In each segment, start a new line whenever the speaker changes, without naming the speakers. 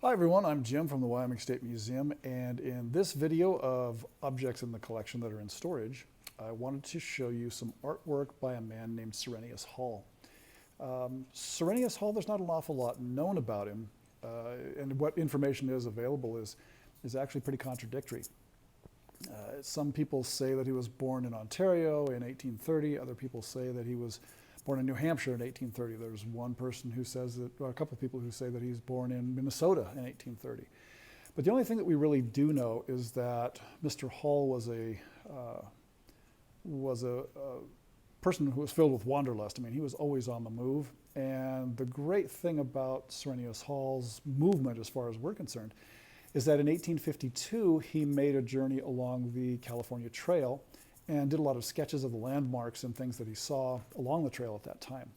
Hi everyone, I'm Jim from the Wyoming State Museum, and in this video of objects in the collection that are in storage, I wanted to show you some artwork by a man named Cyrenius Hall. Cyrenius Hall, there's not an awful lot known about him, and what information is available is actually pretty contradictory. Some people say that he was born in Ontario in 1830, other people say that he was born in New Hampshire in 1830. There's one person who says that, or a couple of people who say that he's born in Minnesota in 1830. But the only thing that we really do know is that Mr. Hall was a person who was filled with wanderlust. I mean, he was always on the move. And the great thing about Cyrenius Hall's movement, as far as we're concerned, is that in 1852, he made a journey along the California Trail and did a lot of sketches of the landmarks and things that he saw along the trail at that time.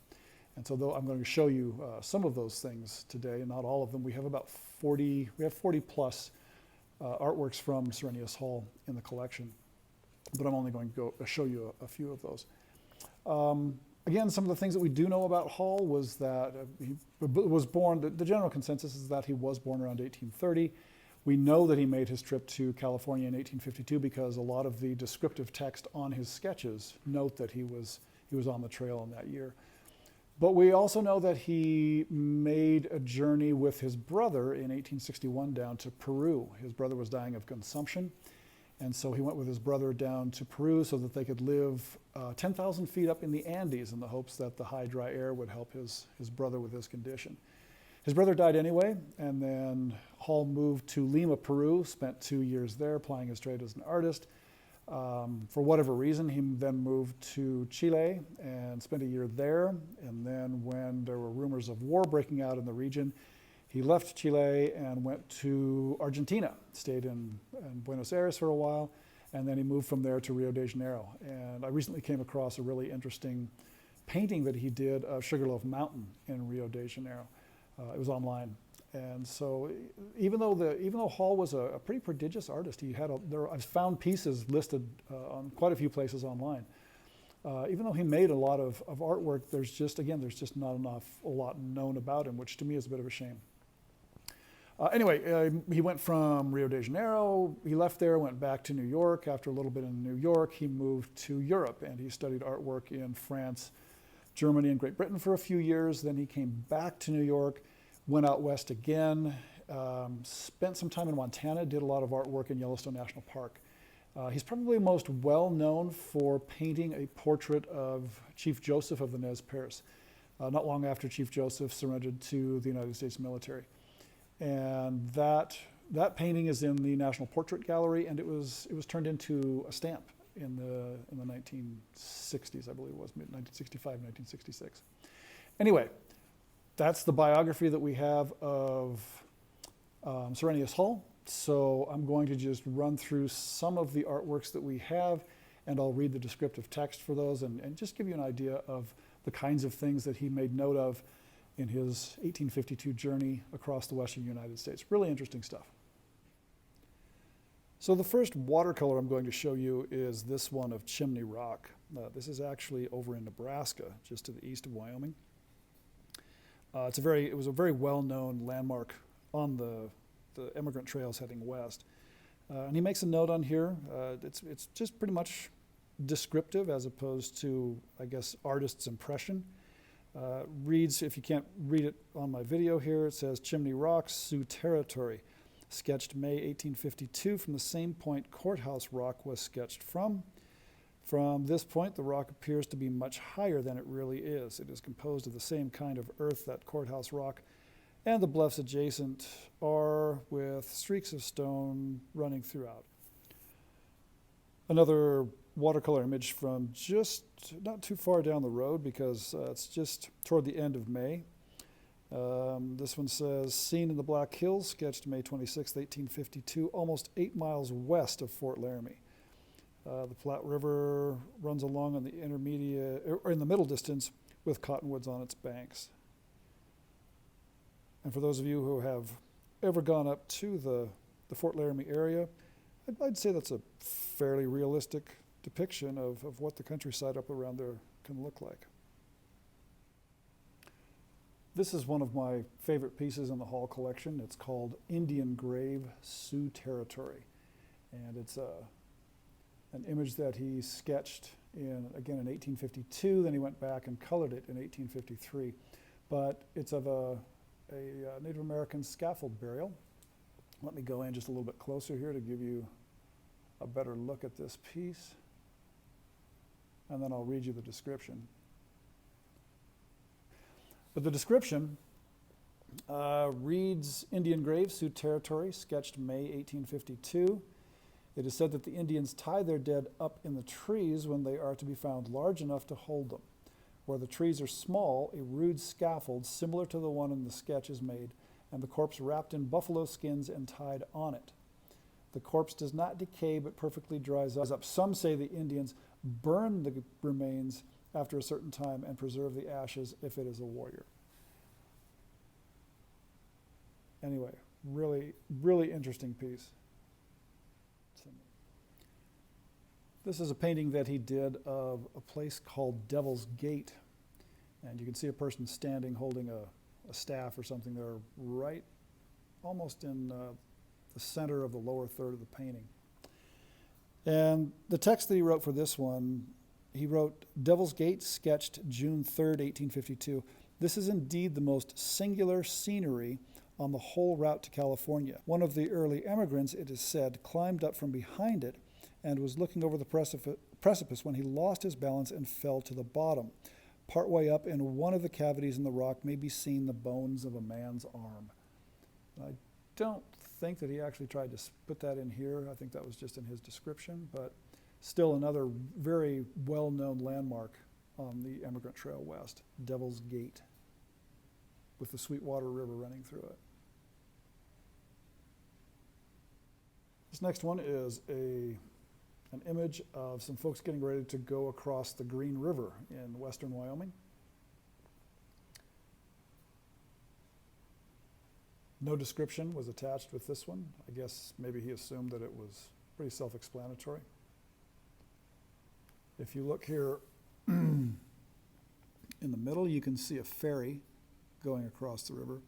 And so though I'm going to show you some of those things today, not all of them. We have about 40 plus artworks from Cyrenius Hall in the collection, but I'm only going to show you a few of those. Again, some of the things that we do know about Hall was that he was born, the general consensus is that he was born around 1830. We know that he made his trip to California in 1852 because a lot of the descriptive text on his sketches note that he was on the trail in that year. But we also know that he made a journey with his brother in 1861 down to Peru. His brother was dying of consumption, and so he went with his brother down to Peru so that they could live 10,000 feet up in the Andes in the hopes that the high, dry air would help his brother with his condition. His brother died anyway, and then Hall moved to Lima, Peru, spent 2 years there plying his trade as an artist. For whatever reason, he then moved to Chile and spent a year there. And then when there were rumors of war breaking out in the region, he left Chile and went to Argentina, stayed in Buenos Aires for a while, and then he moved from there to Rio de Janeiro. And I recently came across a really interesting painting that he did of Sugarloaf Mountain in Rio de Janeiro. It was online, and so even though Hall was a pretty prodigious artist, he had I've found pieces listed on quite a few places online. Even though he made a lot of artwork, there's just not a lot known about him, which to me is a bit of a shame. Anyway, he went from Rio de Janeiro. He left there, went back to New York. After a little bit in New York, he moved to Europe, and he studied artwork in France, Germany, and Great Britain for a few years. Then he came back to New York, went out west again, spent some time in Montana, did a lot of artwork in Yellowstone National Park. He's probably most well known for painting a portrait of Chief Joseph of the Nez Perce, not long after Chief Joseph surrendered to the United States military. And that painting is in the National Portrait Gallery, and it was turned into a stamp in the 1960s, I believe it was, 1965, 1966. Anyway, that's the biography that we have of Cyrenius Hall. So I'm going to just run through some of the artworks that we have, and I'll read the descriptive text for those and just give you an idea of the kinds of things that he made note of in his 1852 journey across the western United States. Really interesting stuff. So the first watercolor I'm going to show you is this one of Chimney Rock. This is actually over in Nebraska, just to the east of Wyoming. It was a very well-known landmark on the emigrant trails heading west. And he makes a note on here. It's just pretty much descriptive as opposed to, I guess, artist's impression. Reads, if you can't read it on my video here, it says, Chimney Rock, Sioux Territory. Sketched May 1852 from the same point Courthouse Rock was sketched from. From this point, the rock appears to be much higher than it really is. It is composed of the same kind of earth that Courthouse Rock and the bluffs adjacent are, with streaks of stone running throughout. Another watercolor image from just not too far down the road, because it's just toward the end of May. This one says, seen in the Black Hills, sketched May 26, 1852, almost 8 miles west of Fort Laramie. The Platte River runs along on the in the middle distance with cottonwoods on its banks. And for those of you who have ever gone up to the Fort Laramie area, I'd say that's a fairly realistic depiction of what the countryside up around there can look like. This is one of my favorite pieces in the Hall collection. It's called Indian Grave, Sioux Territory. And it's an image that he sketched again in 1852, then he went back and colored it in 1853. But it's of a Native American scaffold burial. Let me go in just a little bit closer here to give you a better look at this piece. And then I'll read you the description. But the description reads, Indian Grave, Sioux Territory, sketched May 1852. It is said that the Indians tie their dead up in the trees when they are to be found large enough to hold them. Where the trees are small, a rude scaffold similar to the one in the sketch is made, and the corpse wrapped in buffalo skins and tied on it. The corpse does not decay but perfectly dries up. Some say the Indians burn the remains after a certain time and preserve the ashes if it is a warrior. Anyway, really, really interesting piece. This is a painting that he did of a place called Devil's Gate. And you can see a person standing holding a staff or something there right almost in the center of the lower third of the painting. And the text that he wrote for this one, he wrote, Devil's Gate, sketched June 3rd, 1852. This is indeed the most singular scenery on the whole route to California. One of the early emigrants, it is said, climbed up from behind it and was looking over the precipice when he lost his balance and fell to the bottom. Partway up in one of the cavities in the rock may be seen the bones of a man's arm. I don't think that he actually tried to put that in here. I think that was just in his description, but still another very well-known landmark on the Emigrant Trail West, Devil's Gate, with the Sweetwater River running through it. This next one is an image of some folks getting ready to go across the Green River in western Wyoming. No description was attached with this one. I guess maybe he assumed that it was pretty self-explanatory. If you look here in the middle, you can see a ferry going across the river.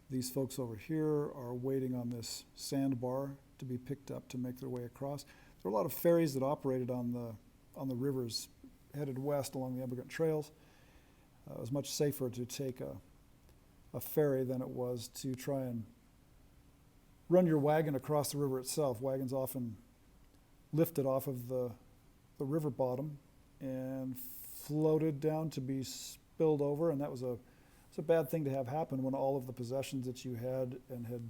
These folks over here are waiting on this sandbar to be picked up to make their way across. There were a lot of ferries that operated on the rivers headed west along the emigrant trails. It was much safer to take a ferry than it was to try and run your wagon across the river itself. Wagons often lifted off of the river bottom and floated down to be spilled over, and that was it's a bad thing to have happen when all of the possessions that you had and had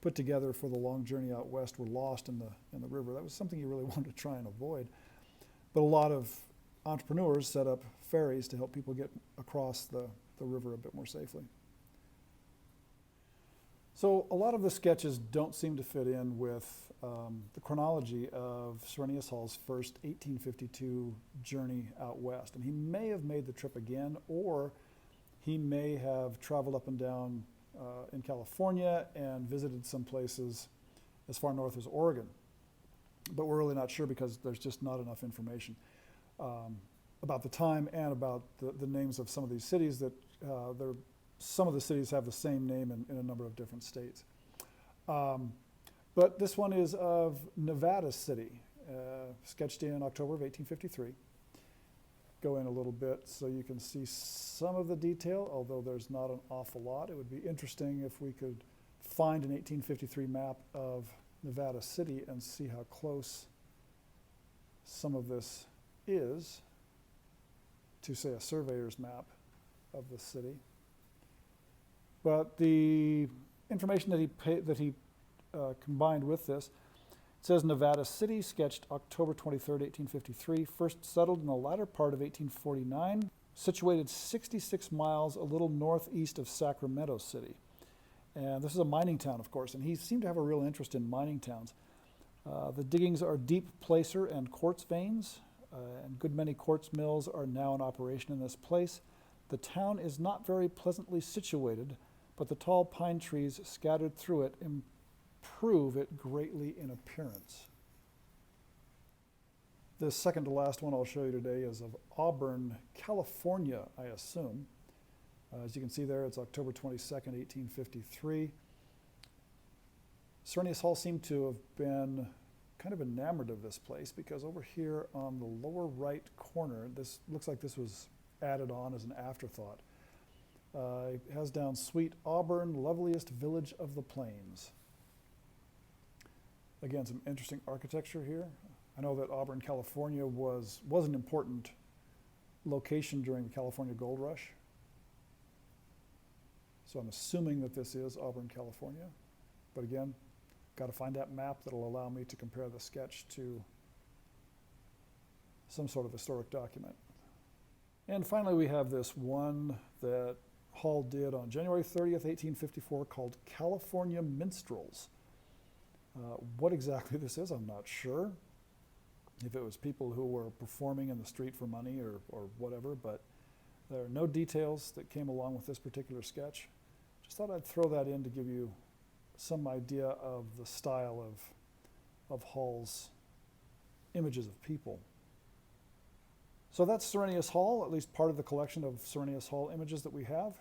put together for the long journey out west were lost in the river. That was something you really wanted to try and avoid. But a lot of entrepreneurs set up ferries to help people get across the river a bit more safely. So a lot of the sketches don't seem to fit in with the chronology of Cyrenius Hall's first 1852 journey out west. And he may have made the trip again, or he may have traveled up and down in California and visited some places as far north as Oregon. But we're really not sure because there's just not enough information about the time and about the names of some of these cities that some of the cities have the same name in a number of different states. But this one is of Nevada City, sketched in October of 1853. Go in a little bit so you can see some of the detail, although there's not an awful lot. It would be interesting if we could find an 1853 map of Nevada City and see how close some of this is to, say, a surveyor's map of the city. But the information that he combined with this, it says Nevada City, sketched October 23rd, 1853, first settled in the latter part of 1849, situated 66 miles a little northeast of Sacramento City. And this is a mining town, of course, and he seemed to have a real interest in mining towns. The diggings are deep placer and quartz veins, and a good many quartz mills are now in operation in this place. The town is not very pleasantly situated, but the tall pine trees scattered through it improve it greatly in appearance. The second to last one I'll show you today is of Auburn, California, I assume. As you can see there, it's October 22nd, 1853. Cyrenius Hall seemed to have been kind of enamored of this place because over here on the lower right corner, this looks like this was added on as an afterthought. It has down Sweet Auburn, loveliest village of the plains. Again, some interesting architecture here. I know that Auburn, California was an important location during the California Gold Rush. So I'm assuming that this is Auburn, California. But again, got to find that map that'll allow me to compare the sketch to some sort of historic document. And finally, we have this one that Hall did on January 30th, 1854, called California Minstrels. What exactly this is, I'm not sure. If it was people who were performing in the street for money or whatever, but there are no details that came along with this particular sketch. Just thought I'd throw that in to give you some idea of the style of Hall's images of people. So that's Cyrenius Hall, at least part of the collection of Cyrenius Hall images that we have.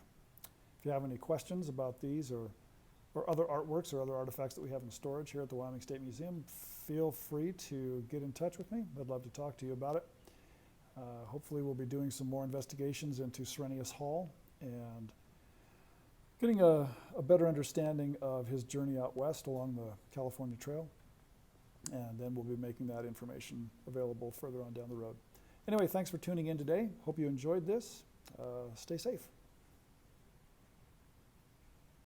If you have any questions about these or other artworks or other artifacts that we have in storage here at the Wyoming State Museum, feel free to get in touch with me. I'd love to talk to you about it. Hopefully we'll be doing some more investigations into Cyrenius Hall and getting a better understanding of his journey out west along the California Trail. And then we'll be making that information available further on down the road. Anyway, thanks for tuning in today. Hope you enjoyed this. Stay safe.